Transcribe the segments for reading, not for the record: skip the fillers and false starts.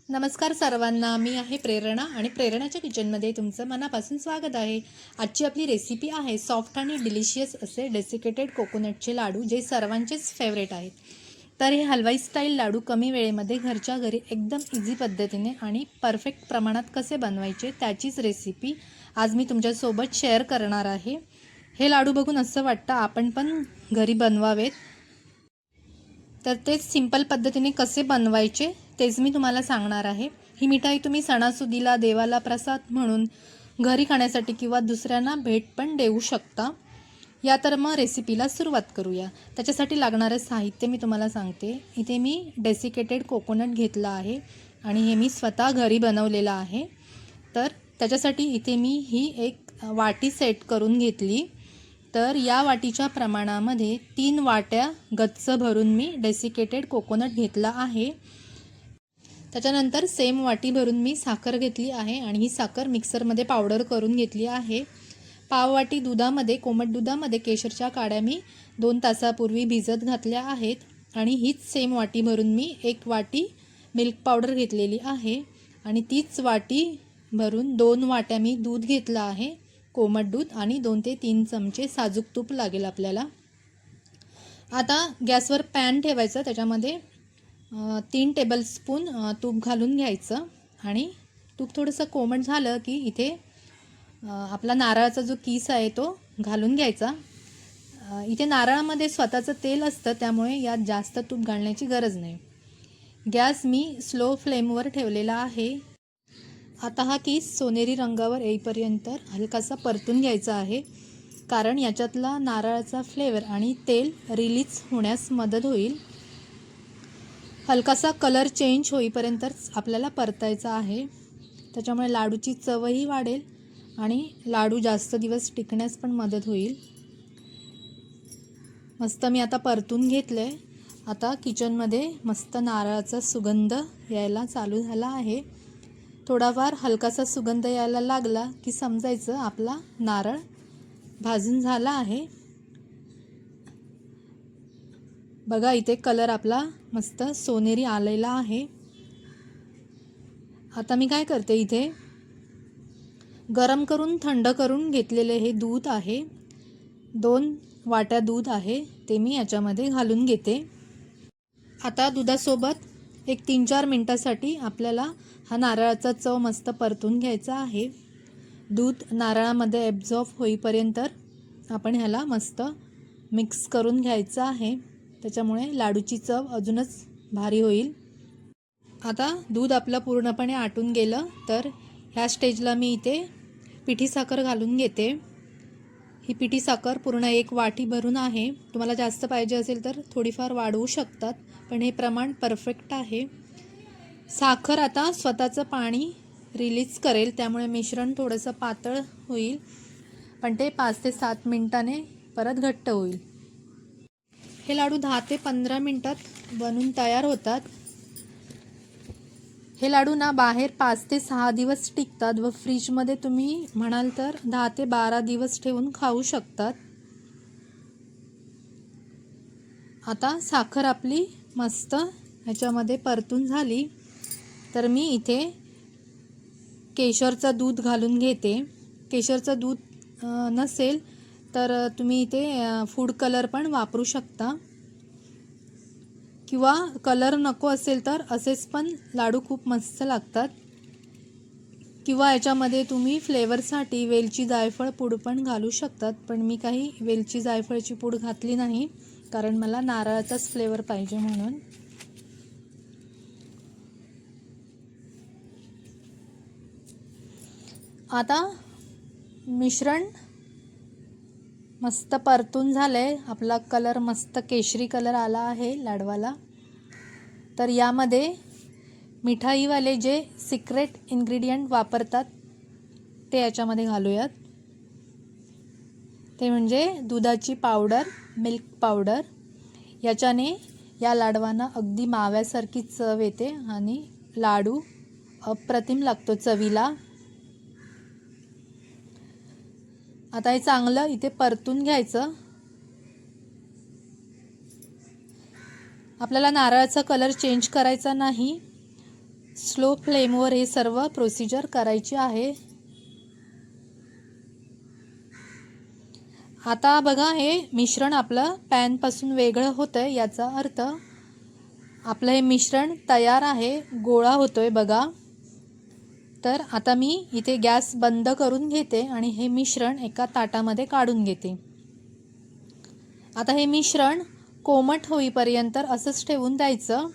नमस्कार सर्वांना, मी आहे प्रेरणा आणि प्रेरणाच्या किचनमध्ये तुमचं मनापासून स्वागत आहे. आजची आपली रेसिपी आहे सॉफ्ट आणि डिलिशियस असे डेसिकेटेड कोकोनटचे लाडू, जे सर्वांचेच फेवरेट आहेत. तर हे हलवाई स्टाईल लाडू कमी वेळेमध्ये घरच्या घरी एकदम इझी पद्धतीने आणि परफेक्ट प्रमाणात कसे बनवायचे त्याचीच रेसिपी आज मी तुमच्यासोबत शेअर करणार आहे. हे लाडू बघून असं वाटतं आपण पण घरी बनवावेत. तर तेच सिंपल पद्धतीने कसे बनवायचे तेच मी तुम्हाला सांगणार आहे. ही मिठाई तुम्ही सणासुदीला, देवाला प्रसाद म्हणून, घरी खाण्यासाठी किंवा दुसऱ्यांना भेट पण देऊ शकता. या तर मग रेसिपीला सुरुवात करूया. त्याच्यासाठी लागणारे साहित्य मी तुम्हाला सांगते. इथे मी डेसिकेटेड कोकोनट घेतला आहे आणि हे मी स्वतः घरी बनवलेलं आहे. तर त्याच्यासाठी इथे मी ही एक वाटी सेट करून घेतली. तर या वाटीच्या प्रमाणामध्ये 3 वाट्या गच्च भरून मी डेसिकेटेड कोकोनट घेतला आहे. त्याच्यानंतर सेम वाटी भरून मी साखर घेतली आहे आणि ही साखर मिक्सरमध्ये पावडर करून घेतली आहे. पाव वाटी दुधामध्ये, कोमट दुधामध्ये केशरच्या काड्या मी 2 तासापूर्वी भिजत घातल्या आहेत आणि हीच सेम वाटी भरून मी 1 वाटी मिल्क पावडर घेतलेली आहे आणि तीच वाटी भरून 2 वाट्या मी दूध घेतलं आहे, कोमट दूध, आणि 2 ते 3 चमचे साजूक तूप लागेल आपल्याला. आता गॅसवर पॅन ठेवायचं, त्याच्यामध्ये 3 टेबलस्पून तूप घालून घ्यायचं आणि तूप थोडंसं कोमट झालं की इथे आपला नारळाचा जो किस आहे तो घालून घ्यायचा. इथे नारळामध्ये स्वतःचं तेल असतं, त्यामुळे यात जास्त तूप घालण्याची गरज नाही. गॅस मी स्लो फ्लेमवर ठेवलेला आहे. आता हा किस सोनेरी रंगावर येईपर्यंत हलकासा परतून घ्यायचा आहे, कारण याच्यातला नारळाचा फ्लेवर आणि तेल रिलीज होण्यास मदत होईल. हलकासा कलर चेंज होईपर्यंतच आपल्याला परतायचा आहे, त्याच्यामुळे लाडूची चवही वाढेल आणि लाडू जास्त दिवस टिकण्यास पण मदत होईल. मस्त मी आता परतून घेतलं आहे. आता किचनमध्ये मस्त नारळाचा सुगंध यायला चालू झाला आहे. थोडाफार हलकासा सुगंध यायला लागला की समजायचं आपला नारळ भाजून झाला आहे. बघा, इथे कलर आपला मस्त सोनेरी आलेला आहे. आता मी काय करते, इथे गरम करून थंड करून घेतलेले हे दूध आहे, 2 वाट्या दूध आहे, ते मी याच्यामध्ये घालून घेते. आता दुधासोबत एक 3-4 मिनटासाठी आपल्याला हा नारळाचा चव मस्त परतून घ्यायचा आहे. दूध नारळामध्ये ॲब्झॉर्ब होईपर्यंत आपण ह्याला मस्त मिक्स करून घ्यायचं आहे, त्याच्यामुळे लाडूची चव अजूनच भारी होईल. आता दूध आपलं पूर्णपणे आटून गेलं तर ह्या स्टेजला मी इथे पिठी साखर घालून घेते. ही पिठी साखर पूर्ण 1 वाटी भरून आहे. तुम्हाला जास्त पाहिजे असेल तर थोडीफार वाढवू शकतात, पण हे प्रमाण परफेक्ट आहे. साखर आता स्वतःचं पाणी रिलीज करेल, त्यामुळे मिश्रण थोडंसं पातळ होईल, पण ते 5 ते 7 मिनिटाने परत घट्ट होईल. हे लाडू 10 ते 15 मिनिटात बनून तयार होतात. हे लाडू ना बाहेर 5 ते 6 दिवस टिकतात व फ्रीजमध्ये तुम्ही म्हणाल तर 10 ते 12 दिवस ठेवून खाऊ शकतात. आता साखर आपली मस्त ह्याच्यामध्ये परतून झाली, तर मी इथे केशरचं दूध घालून घेते. केशरचं दूध नसेल तर तुम्ही इथे फूड कलर पण वापरू शकता, किंवा कलर नको असेल तर असेच पण लाडू खूप मस्त लागतात. किंवा याच्यामध्ये तुम्ही फ्लेवरसाठी वेलची जायफळ पूड पण घालू शकतात, पण मी काही वेलची जायफळची पूड घातली नाही, कारण मला नारळाचाच फ्लेवर पाहिजे म्हणून. आता मिश्रण मस्त परतून झालंय. आपला कलर मस्त केशरी कलर आला आहे लाडवाला. तर यामध्ये मिठाईवाले जे सिक्रेट इन्ग्रेडियंट वापरतात ते याच्यामध्ये घालूयात. ते म्हणजे दुधाची पावडर, मिल्क पावडर. याच्याने या लाडवांना अगदी माव्यासारखी चव येते आणि लाडू अप्रतिम लागतो चवीला. आता हे चांगलं इथे परतून घ्यायचं. आपल्याला नारळाचा कलर चेंज करायचा नाही, स्लो फ्लेमवर हे सर्व प्रोसिजर करायची आहे. आता बघा हे मिश्रण आपलं पॅनपासून वेगळं होतंय, याचा अर्थ आपलं हे मिश्रण तयार आहे, गोळा होतोय बघा. तर आता मी इथे गॅस बंद करून घेते आणि हे मिश्रण एका ताटामध्ये काढून घेते. आता हे मिश्रण कोमट होईपर्यंत असंच ठेवून द्यायचं.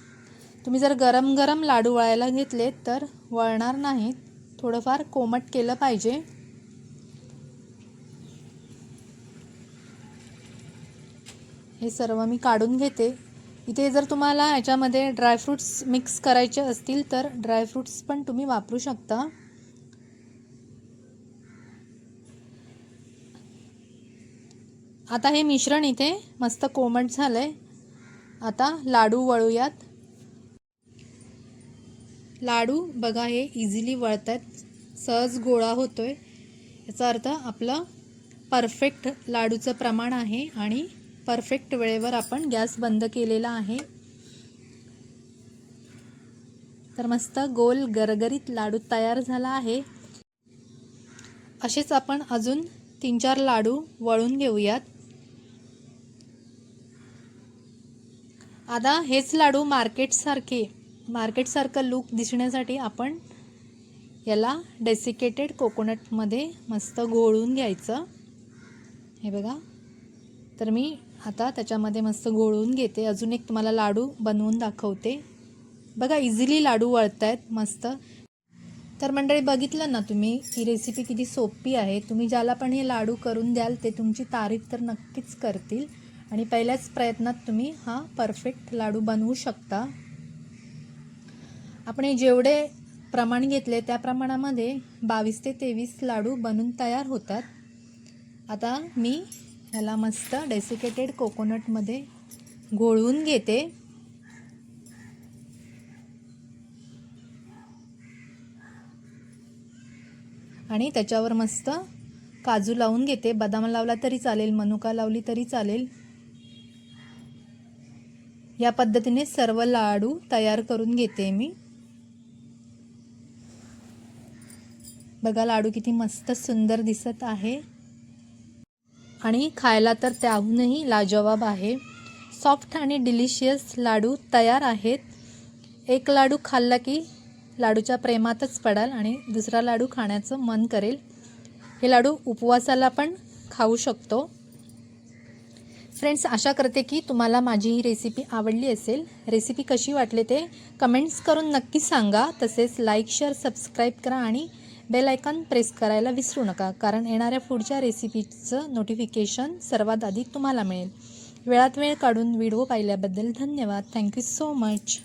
तुम्ही जर गरम गरम लाडू वळायला घेतले तर वळणार नाहीत, थोडंफार कोमट केलं पाहिजे. हे सर्व मी काढून घेते. इथे जर तुम्हाला याच्यामध्ये ड्रायफ्रूट्स मिक्स करायचे असतील तर ड्रायफ्रूट्स पण तुम्ही वापरू शकता. आता हे मिश्रण इथे मस्त कोमट झालंय. आता लाडू वळूयात. लाडू बघा हे इझिली वळतात, सहज गोळा होतोय. याचा अर्थ आपलं परफेक्ट लाडूचं प्रमाण आहे आणि परफेक्ट वेळेवर आपण गॅस बंद केलेला आहे. तर मस्त गोल गरगरीत लाडू तयार झाला आहे. असेच आपण अजून 3-4 लाडू वळून घेऊयात. आता हेच लाडू मार्केटसारखं लुक दिसण्यासाठी आपण याला डेसिकेटेड कोकोनटमध्ये मस्त घोळून घ्यायचं. हे बघा, तर मी आता त्याच्यामध्ये मस्त घोळून घेते. अजून एक तुम्हाला लाडू बनवून दाखवते. बघा इझिली लाडू वळत आहेत मस्त. तर मंडळी बघितलं ना तुम्ही, ही रेसिपी किती सोपी आहे. तुम्ही ज्याला पण हे लाडू करून द्याल ते तुमची तारीफ तर नक्कीच करतील आणि पहिल्याच प्रयत्नात तुम्ही हा परफेक्ट लाडू बनवू शकता. आपण हे जेवढे प्रमाण घेतले त्या प्रमाणामध्ये 22 ते 23 लाडू बनून तयार होतात. आता मी ह्याला मस्त डेसिकेटेड कोकोनटमध्ये घोळवून घेते. आणि त्याच्यावर मस्त काजू लावून घेते. बदाम लावला तरी चालेल, मनुका लावली तरी चालेल. या पद्धतीने सर्व लाडू तयार करून घेते मी. बघा लाडू किती मस्त सुंदर दिसत आहे आणि खायला तर त्याहूनही लाजवाब आहे. सॉफ्ट आणि डिलिशियस लाडू तयार आहेत. एक लाडू खाल्ला की लाडूच्या प्रेमातच पडाल आणि दुसरा लाडू खाण्याचं मन करेल. हे लाडू उपवासाला पण खाऊ शकतो. फ्रेंड्स, आशा करते की तुम्हाला माझी ही रेसिपी आवडली असेल. रेसिपी कशी वाटली ते कमेंट्स करून नक्की सांगा. तसेच लाईक, शेअर, सबस्क्राईब करा आणि बेल आयकॉन प्रेस करायला विसरू नका, कारण येणाऱ्या पुढच्या रेसिपीचं नोटिफिकेशन सर्वात आधी तुम्हाला मिळेल. वेळात वेळ काढून व्हिडिओ पाहिल्याबद्दल धन्यवाद. Thank you so much.